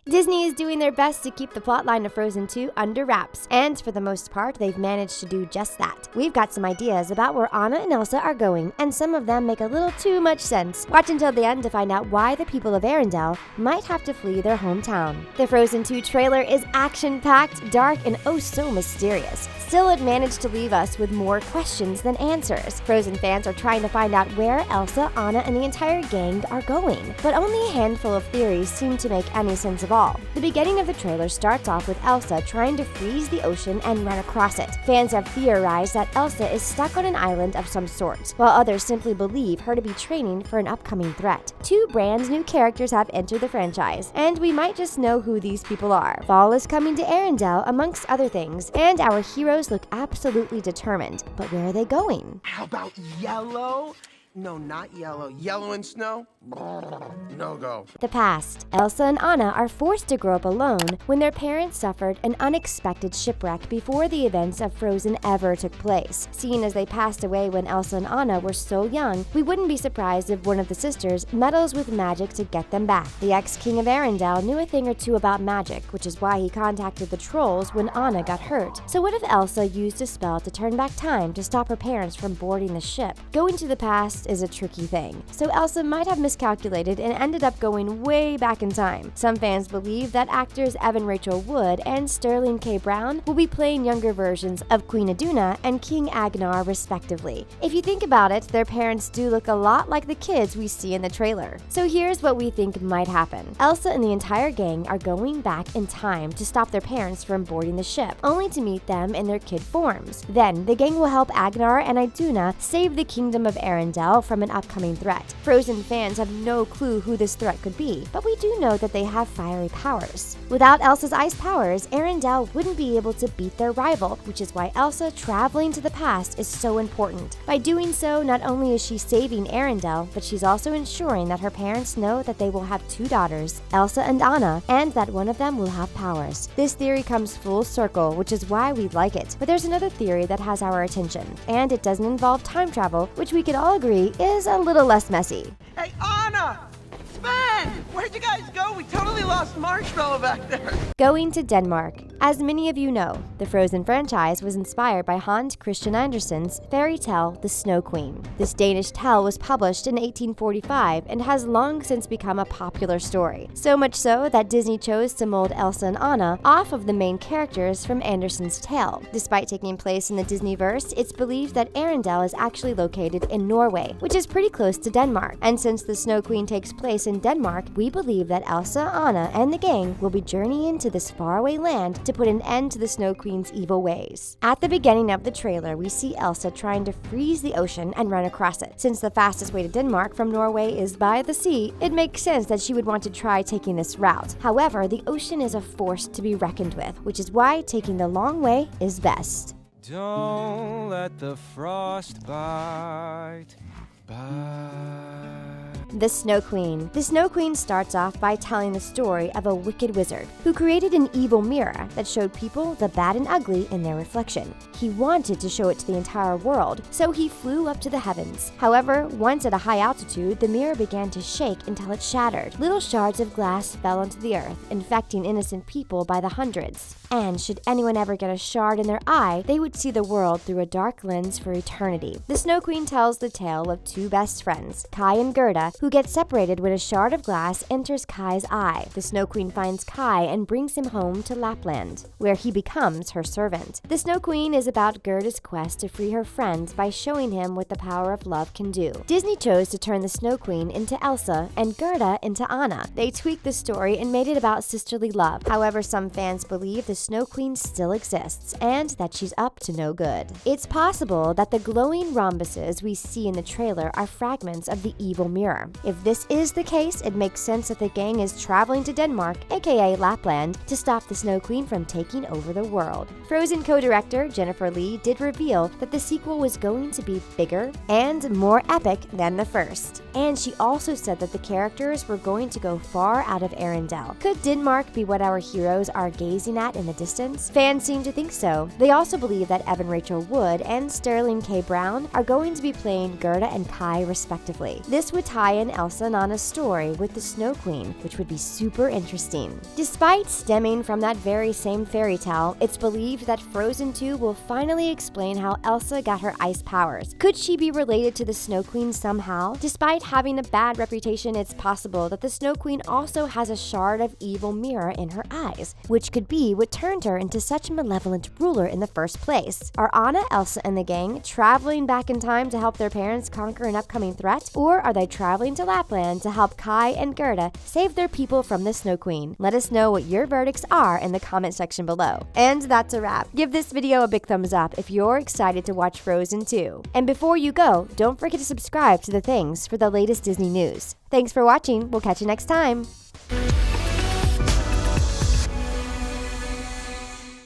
Disney is doing their best to keep the plotline of Frozen 2 under wraps, and for the most part, they've managed to do just that. We've got some ideas about where Anna and Elsa are going, and some of them make a little too much sense. Watch until the end to find out why the people of Arendelle might have to flee their hometown. The Frozen 2 trailer is action-packed, dark, and oh so mysterious. Still, it managed to leave us with more questions than answers. Frozen fans are trying to find out where Elsa, Anna, and the entire gang are going, but only a handful of theories seem to make any sense of all. The beginning of the trailer starts off with Elsa trying to freeze the ocean and run across it. Fans have theorized that Elsa is stuck on an island of some sort, while others simply believe her to be training for an upcoming threat. Two brand new characters have entered the franchise, and we might just know who these people are. Fall is coming to Arendelle, amongst other things, and our heroes look absolutely determined. But where are they going? How about yellow? No, not yellow. Yellow and snow? No go. The past. Elsa and Anna are forced to grow up alone when their parents suffered an unexpected shipwreck before the events of Frozen ever took place. Seeing as they passed away when Elsa and Anna were so young, we wouldn't be surprised if one of the sisters meddles with magic to get them back. The ex-king of Arendelle knew a thing or two about magic, which is why he contacted the trolls when Anna got hurt. So what if Elsa used a spell to turn back time to stop her parents from boarding the ship? Going to the past is a tricky thing, so Elsa might have miscalculated and ended up going way back in time. Some fans believe that actors Evan Rachel Wood and Sterling K. Brown will be playing younger versions of Queen Iduna and King Agnar respectively. If you think about it, their parents do look a lot like the kids we see in the trailer. So here's what we think might happen. Elsa and the entire gang are going back in time to stop their parents from boarding the ship, only to meet them in their kid forms. Then, the gang will help Agnar and Iduna save the kingdom of Arendelle from an upcoming threat. Frozen fans have no clue who this threat could be, but we do know that they have fiery powers. Without Elsa's ice powers, Arendelle wouldn't be able to beat their rival, which is why Elsa traveling to the past is so important. By doing so, not only is she saving Arendelle, but she's also ensuring that her parents know that they will have two daughters, Elsa and Anna, and that one of them will have powers. This theory comes full circle, which is why we like it. But there's another theory that has our attention, and it doesn't involve time travel, which we could all agree is a little less messy. Hey, Anna! Sven! Where'd you guys go? We totally lost Marshmallow back there. Going to Denmark. As many of you know, the Frozen franchise was inspired by Hans Christian Andersen's fairy tale The Snow Queen. This Danish tale was published in 1845 and has long since become a popular story. So much so that Disney chose to mold Elsa and Anna off of the main characters from Andersen's tale. Despite taking place in the Disneyverse, it's believed that Arendelle is actually located in Norway, which is pretty close to Denmark. And since the Snow Queen takes place in Denmark, we believe that Elsa, Anna, and the gang will be journeying to this faraway land to put an end to the Snow Queen's evil ways. At the beginning of the trailer, we see Elsa trying to freeze the ocean and run across it. Since the fastest way to Denmark from Norway is by the sea, it makes sense that she would want to try taking this route. However, the ocean is a force to be reckoned with, which is why taking the long way is best. Don't let the frost bite. The Snow Queen. The Snow Queen starts off by telling the story of a wicked wizard who created an evil mirror that showed people the bad and ugly in their reflection. He wanted to show it to the entire world, so he flew up to the heavens. However, once at a high altitude, the mirror began to shake until it shattered. Little shards of glass fell onto the earth, infecting innocent people by the hundreds. And should anyone ever get a shard in their eye, they would see the world through a dark lens for eternity. The Snow Queen tells the tale of two best friends, Kai and Gerda, who get separated when a shard of glass enters Kai's eye. The Snow Queen finds Kai and brings him home to Lapland, where he becomes her servant. The Snow Queen is about Gerda's quest to free her friends by showing him what the power of love can do. Disney chose to turn the Snow Queen into Elsa and Gerda into Anna. They tweaked the story and made it about sisterly love. However, some fans believe the Snow Queen still exists and that she's up to no good. It's possible that the glowing rhombuses we see in the trailer are fragments of the evil mirror. If this is the case, it makes sense that the gang is traveling to Denmark, aka Lapland, to stop the Snow Queen from taking over the world. Frozen co-director Jennifer Lee did reveal that the sequel was going to be bigger and more epic than the first. And she also said that the characters were going to go far out of Arendelle. Could Denmark be what our heroes are gazing at in the distance? Fans seem to think so. They also believe that Evan Rachel Wood and Sterling K. Brown are going to be playing Gerda and Kai respectively. This would tie in Elsa and Anna's story with the Snow Queen, which would be super interesting. Despite stemming from that very same fairy tale, it's believed that Frozen 2 will finally explain how Elsa got her ice powers. Could she be related to the Snow Queen somehow? Despite having a bad reputation, it's possible that the Snow Queen also has a shard of evil mirror in her eyes, which could be what turned her into such a malevolent ruler in the first place. Are Anna, Elsa, and the gang traveling back in time to help their parents conquer an upcoming threat? Or are they traveling to Lapland to help Kai and Gerda save their people from the Snow Queen? Let us know what your verdicts are in the comment section below. And that's a wrap. Give this video a big thumbs up if you're excited to watch Frozen 2. And before you go, don't forget to subscribe to The Things for the latest Disney news. Thanks for watching. We'll catch you next time.